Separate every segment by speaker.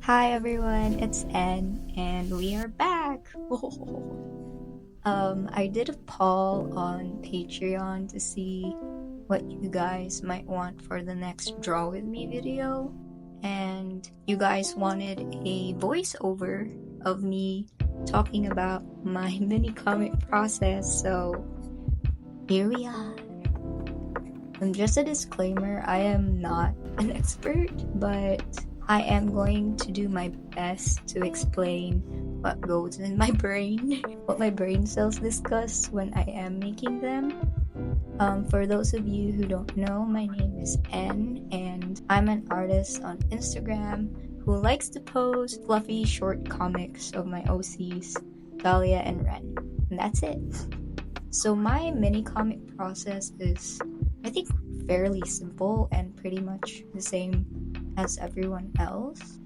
Speaker 1: Hi everyone, it's N and we are back. I did a poll on Patreon to see what you guys might want for the next Draw With Me video, and you guys wanted a voiceover of me talking about my mini comic process, so here we are. And just a disclaimer, I am not an expert, but I am going to do my best to explain what goes in my brain, what my brain cells discuss when I am making them. For those of you who don't know, my name is N, and I'm an artist on Instagram who likes to post fluffy short comics of my OCs, Dahlia and Ren, and that's it. So my mini comic process is, I think, fairly simple and pretty much the same as everyone else.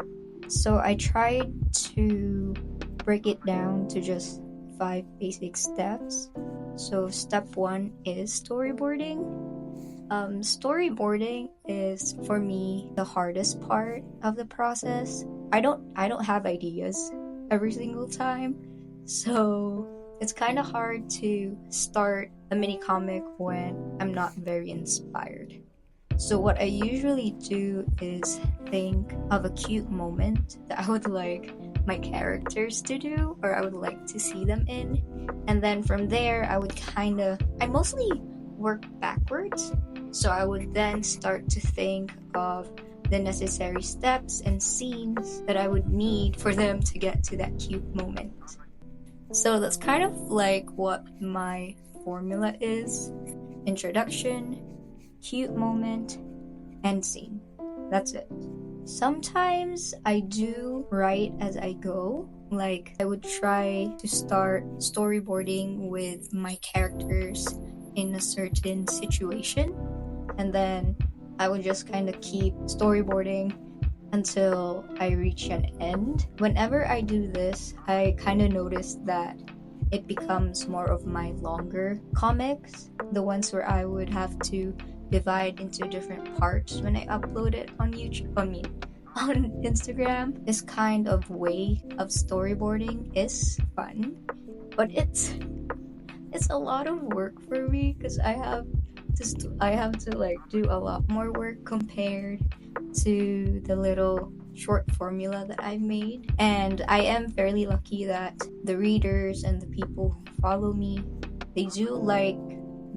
Speaker 1: So I tried to break it down to just 5 basic steps. So step 1 is storyboarding. Storyboarding is, for me, the hardest part of the process. I don't have ideas every single time, so it's kind of hard to start a mini comic when I'm not very inspired. So what I usually do is think of a cute moment that I would like my characters to do, or I would like to see them in, and then from there I mostly work backwards. So I would then start to think of the necessary steps and scenes that I would need for them to get to that cute moment. So that's kind of like what my formula is: introduction, cute moment, end scene. That's it. Sometimes I do write as I go. Like, I would try to start storyboarding with my characters in a certain situation, and then I would just kind of keep storyboarding until I reach an end. Whenever I do this, I kind of notice that it becomes more of my longer comics, the ones where I would have to divide into different parts when I upload it on on Instagram. This kind of way of storyboarding is fun, but it's a lot of work for me because I have to like do a lot more work compared to the little short formula that I've made. And I am fairly lucky that the readers and the people who follow me, they do like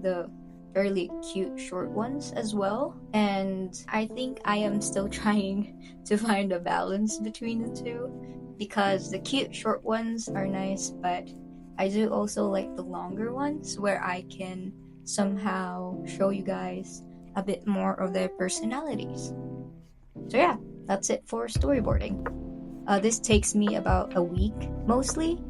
Speaker 1: the fairly cute short ones as well. And I think I am still trying to find a balance between the two, because the cute short ones are nice, but I do also like the longer ones where I can somehow show you guys a bit more of their personalities. So yeah, that's it for storyboarding. This takes me about a week mostly,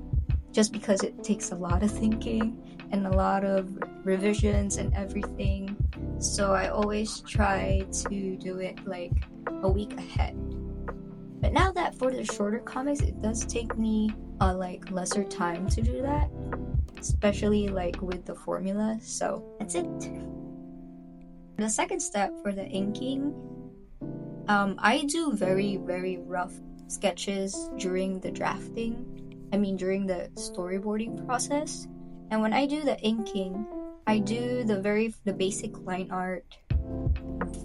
Speaker 1: just because it takes a lot of thinking and a lot of revisions and everything. So I always try to do it like a week ahead. But now that for the shorter comics, it does take me like lesser time to do that, especially like with the formula. So that's it. The second step for the inking, I do very, very rough sketches during the during the storyboarding process. And when I do the inking, I do the basic line art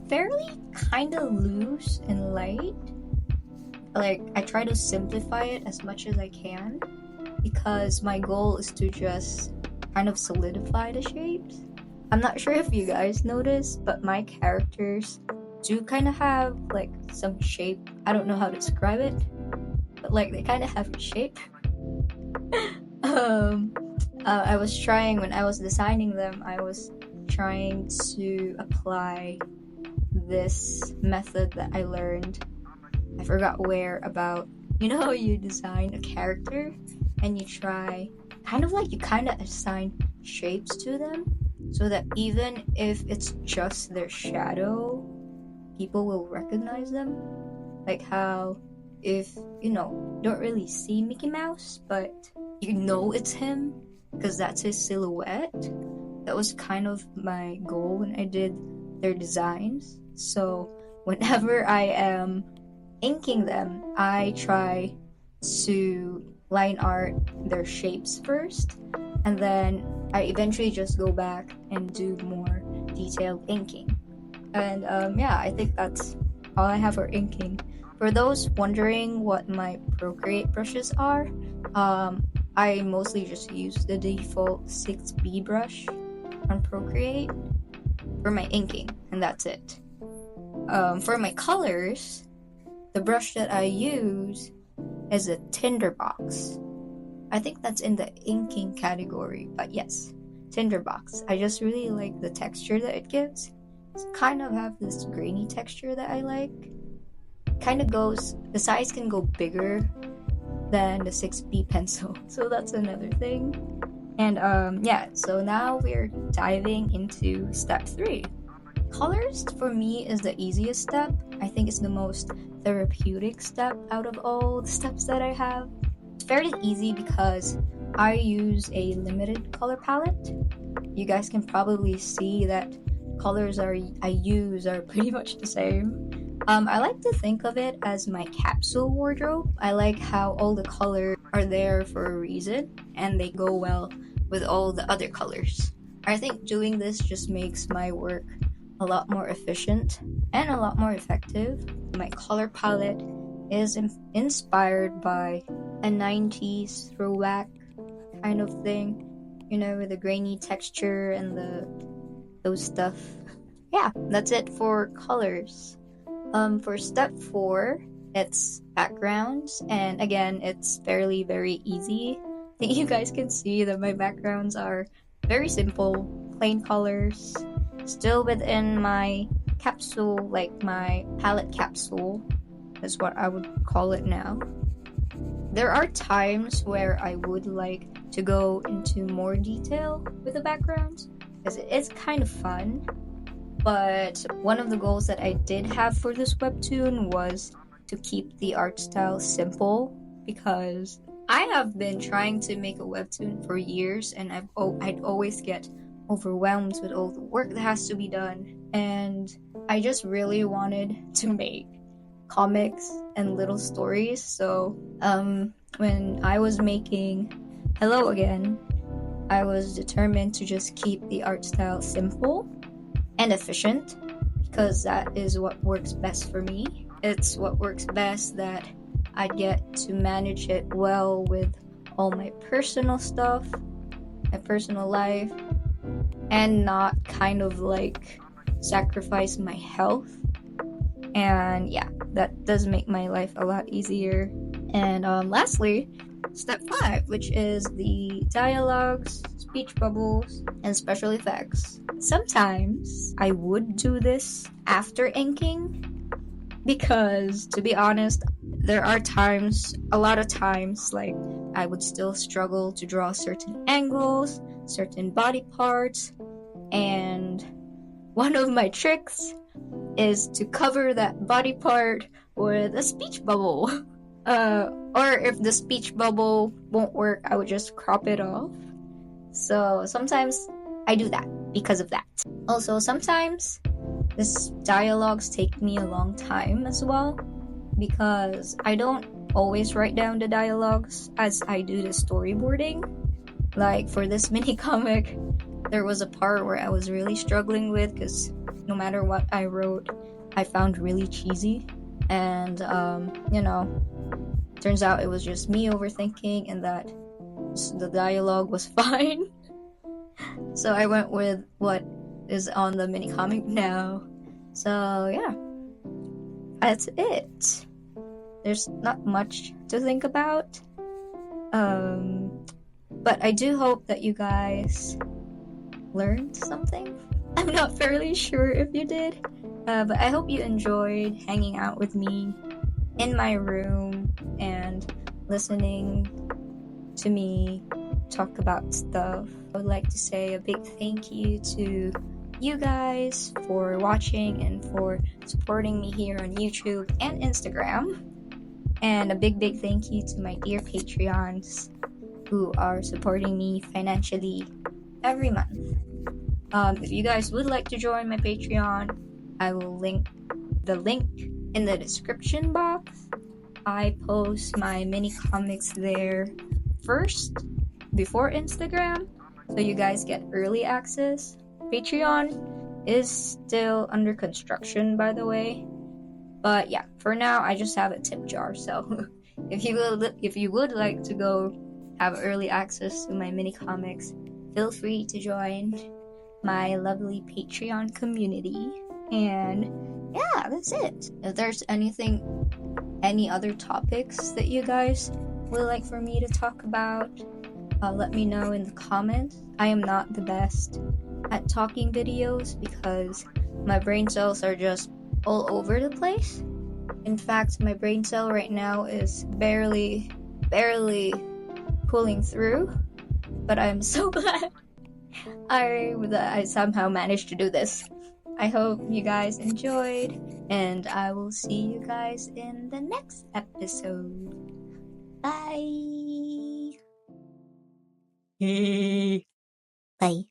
Speaker 1: fairly kind of loose and light. Like, I try to simplify it as much as I can, because my goal is to just kind of solidify the shapes. I'm not sure if you guys noticed, but my characters do kind of have like some shape. I don't know how to describe it, but like they kind of have a shape. I was trying, when I was designing them, I was trying to apply this method that I learned. I forgot where, about, you know how you design a character and you kind of assign shapes to them, so that even if it's just their shadow, people will recognize them. Like how, if don't really see Mickey Mouse, but you know it's him because that's his silhouette. That was kind of my goal when I did their designs. So whenever I am inking them, I try to line art their shapes first, and then I eventually just go back and do more detailed inking. And yeah, I think that's all I have for inking. For those wondering what my Procreate brushes are, I mostly just use the default 6B brush on Procreate for my inking, and that's it. For my colors, the brush that I use is a Tinderbox. I think that's in the inking category, but yes, Tinderbox. I just really like the texture that it gives. It's kind of have this grainy texture that I like. Kind of goes, the size can go bigger than the 6B pencil, so that's another thing. And yeah, so now we're diving into step 3. Colors for me is the easiest step. I think it's the most therapeutic step out of all the steps that I have. It's fairly easy because I use a limited color palette. You guys can probably see that colors I use are pretty much the same. I like to think of it as my capsule wardrobe. I like how all the colors are there for a reason and they go well with all the other colors. I think doing this just makes my work a lot more efficient and a lot more effective. My color palette is inspired by a 90s throwback kind of thing, you know, with the grainy texture and those stuff. Yeah, that's it for colors. For step 4, it's backgrounds, and again, it's fairly very easy. I think you guys can see that my backgrounds are very simple, plain colors, still within my capsule, like my palette capsule is what I would call it now. There are times where I would like to go into more detail with the backgrounds, because it's kind of fun. But one of the goals that I did have for this webtoon was to keep the art style simple, because I have been trying to make a webtoon for years, and I'd always get overwhelmed with all the work that has to be done, and I just really wanted to make comics and little stories. So when I was making Hello Again, I was determined to just keep the art style simple and efficient, because that is what works best for me. It's what works best that I get to manage it well with all my personal stuff, my personal life, and not kind of like sacrifice my health. And yeah, that does make my life a lot easier. And lastly, step 5, which is the dialogues, speech bubbles, and special effects. Sometimes I would do this after inking, because to be honest, there are times, a lot of times, like I would still struggle to draw certain angles, certain body parts, and one of my tricks is to cover that body part with a speech bubble. Or if the speech bubble won't work, I would just crop it off. So sometimes I do that because of that. Also, sometimes this dialogues take me a long time as well, because I don't always write down the dialogues as I do the storyboarding. Like for this mini comic, there was a part where I was really struggling with, because no matter what I wrote, I found really cheesy. And, you know, turns out it was just me overthinking and that the dialogue was fine. So I went with what is on the mini comic now. So yeah, that's it. There's not much to think about. But I do hope that you guys learned something. I'm not fairly sure if you did. But I hope you enjoyed hanging out with me in my room and listening to me talk about stuff. I would like to say a big thank you to you guys for watching and for supporting me here on YouTube and Instagram. And a big thank you to my dear Patreons who are supporting me financially every month. If you guys would like to join my Patreon, I will link the link in the description box. I post my mini comics there first before Instagram, so you guys get early access. Patreon is still under construction, by the way, but yeah, for now I just have a tip jar. So if you would like to go have early access to my mini comics, feel free to join my lovely Patreon community. And yeah, that's it. If there's any other topics that you guys would like for me to talk about, let me know in the comments. I am not the best at talking videos because my brain cells are just all over the place. In fact, my brain cell right now is barely pulling through, but I'm so glad I somehow managed to do this. I hope you guys enjoyed, and I will see you guys in the next episode. Bye! Bye.